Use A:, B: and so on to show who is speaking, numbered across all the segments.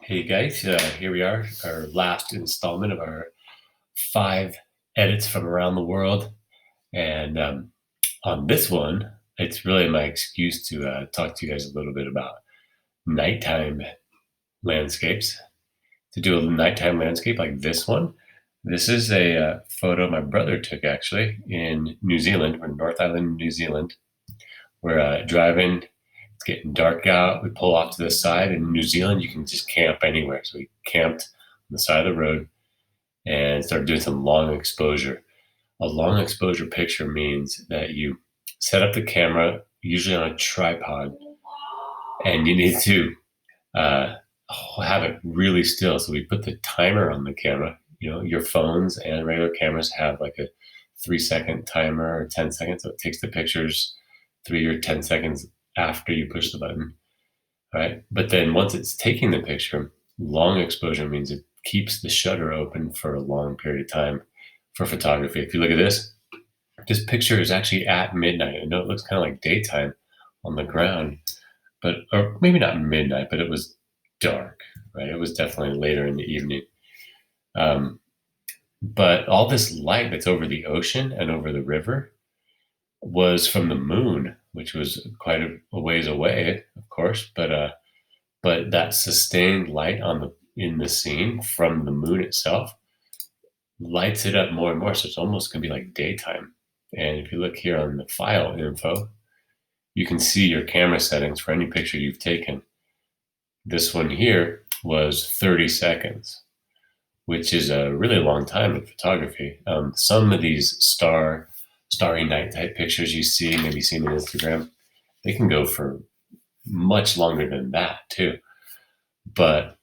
A: Hey guys, here we are, our last installment of our 5 edits from around the world. And on this one, it's really my excuse to talk to you guys a little bit about nighttime landscapes. To do a nighttime landscape like this one, this is a photo my brother took actually in New Zealand. We're in North Island, New Zealand. We're driving. It's getting dark out. We pull off to the side. In New Zealand, you can just camp anywhere. So we camped on the side of the road and started doing some long exposure. A long exposure picture means that you set up the camera, usually on a tripod, and you need to uh, have it really still. So we put the timer on the camera. You know, your phones and regular cameras have like a 3 second timer or 10 seconds. So it takes the pictures 3 or 10 seconds after you push the button. Right. But then once it's taking the picture, long exposure means it keeps the shutter open for a long period of time for photography. If you look at this picture is actually at midnight. I know it looks kind of like daytime on the ground, but, or maybe not midnight, but it was dark, right? It was definitely later in the evening. But all this light that's over the ocean and over the river was from the moon, which was quite a ways away, of course, but that sustained light in the scene from the moon itself lights it up more and more. So it's almost going to be like daytime. And if you look here on the file info, you can see your camera settings for any picture you've taken. This one here was 30 seconds, which is a really long time in photography. Some of these starry night type pictures you see, maybe seen on Instagram, they can go for much longer than that too. But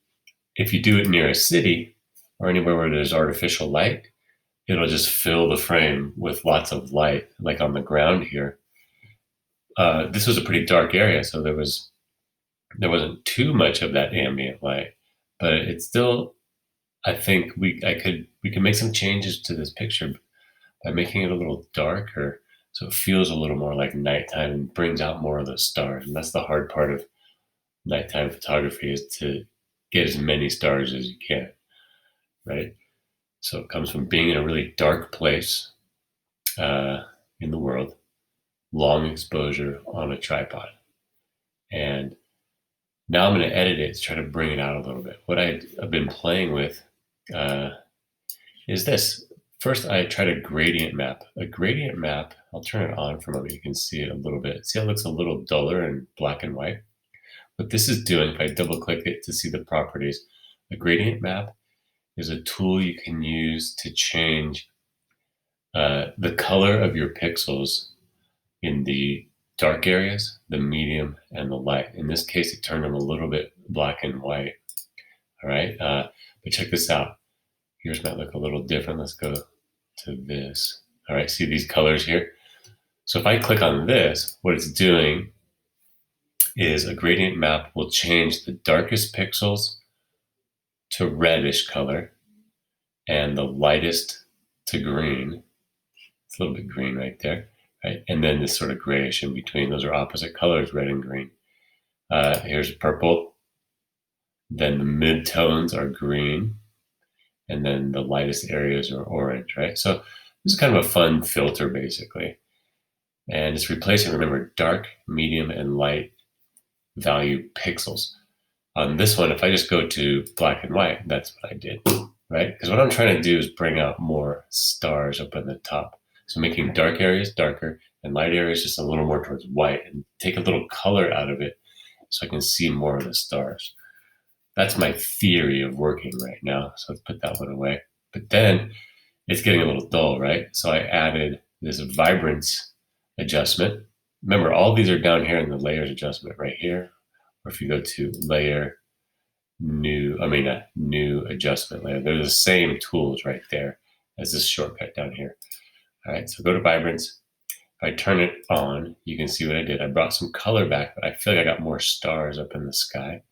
A: if you do it near a city or anywhere where there's artificial light, it'll just fill the frame with lots of light, like on the ground here. This was a pretty dark area, so there wasn't too much of that ambient light, but it's still. I think we can make some changes to this picture by making it a little darker, so it feels a little more like nighttime and brings out more of the stars. And that's the hard part of nighttime photography, is to get as many stars as you can, right? So it comes from being in a really dark place in the world, long exposure on a tripod. And now I'm going to edit it to try to bring it out a little bit. What I've been playing with is this. First, I tried a gradient map. A gradient map, I'll turn it on for a moment. You can see it a little bit. See how it looks a little duller in black and white? What this is doing, if I double click it to see the properties, a gradient map is a tool you can use to change the color of your pixels in the dark areas, the medium, and the light. In this case, it turned them a little bit black and white. All right, but check this out. Yours might look a little different. Let's go to this. All right, see these colors here? So if I click on this, what it's doing is a gradient map will change the darkest pixels to reddish color and the lightest to green. It's a little bit green right there, right? And then this sort of grayish in between. Those are opposite colors, red and green. Here's purple. Then the mid-tones are green. And then the lightest areas are orange, right? So this is kind of a fun filter, basically. And it's replacing, remember, dark, medium, and light value pixels. On this one, if I just go to black and white, that's what I did, right? Because what I'm trying to do is bring out more stars up in the top. So making dark areas darker and light areas just a little more towards white, and take a little color out of it so I can see more of the stars. That's my theory of working right now. So let's put that one away. But then it's getting a little dull, right? So I added this vibrance adjustment. Remember, all these are down here in the layers adjustment right here. Or if you go to layer, new adjustment layer, they're the same tools right there as this shortcut down here. All right, so go to vibrance. If I turn it on, you can see what I did. I brought some color back, but I feel like I got more stars up in the sky, at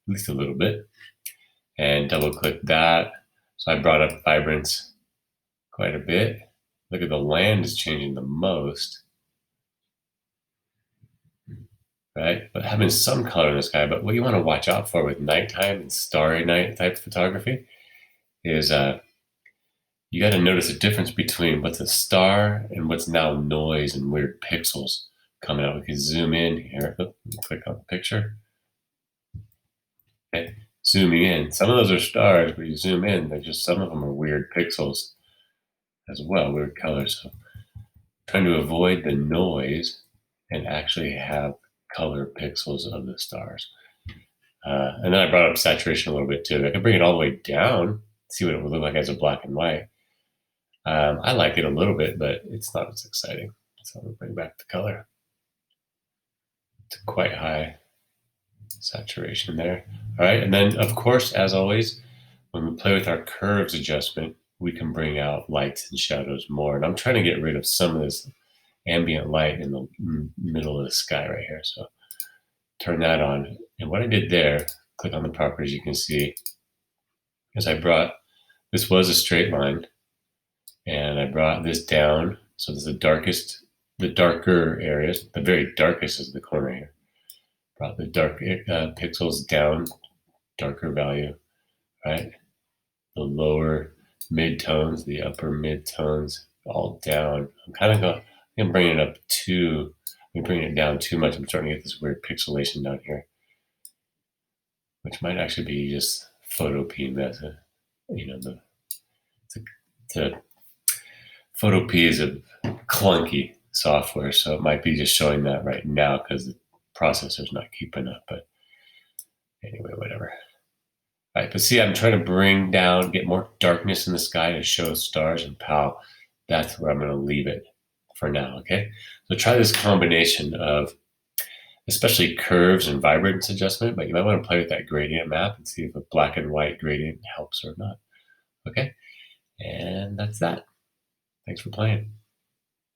A: least a little bit. And double click that. So I brought up vibrance quite a bit. Look at the land is changing the most. right? But having some color in the sky. But what you want to watch out for with nighttime and starry night type photography is you got to notice a difference between what's a star and what's now noise and weird pixels coming out. We can zoom in here. Click on the picture. Okay. Zooming in. Some of those are stars, but you zoom in, they're just, some of them are weird pixels as well, weird colors. So trying to avoid the noise and actually have color pixels of the stars. And then I brought up saturation a little bit too. I can bring it all the way down, see what it would look like as a black and white. I like it a little bit, but it's not as exciting. So I'm gonna bring back the color to quite high saturation there. All right, and then of course, as always, when we play with our curves adjustment, we can bring out lights and shadows more. And I'm trying to get rid of some of this ambient light in the middle of the sky right here. So turn that on. And what I did there, click on the properties, you can see, is I brought, this was a straight line, and I brought this down. So this is the darker areas, the very darkest is the corner here. Brought the dark pixels down, darker value, right? The lower mid-tones, the upper mid-tones, all down. I'm bringing it up too, I'm bringing it down too much. I'm starting to get this weird pixelation down here, which might actually be just Photopea method. The Photopea is a clunky software, so it might be just showing that right now because the processor's not keeping up. But anyway, whatever. All right, but see, I'm trying to get more darkness in the sky to show stars, and pow, that's where I'm going to leave it for now, okay? So try this combination of especially curves and vibrance adjustment, but you might want to play with that gradient map and see if a black and white gradient helps or not, okay? And that's that. Thanks for playing.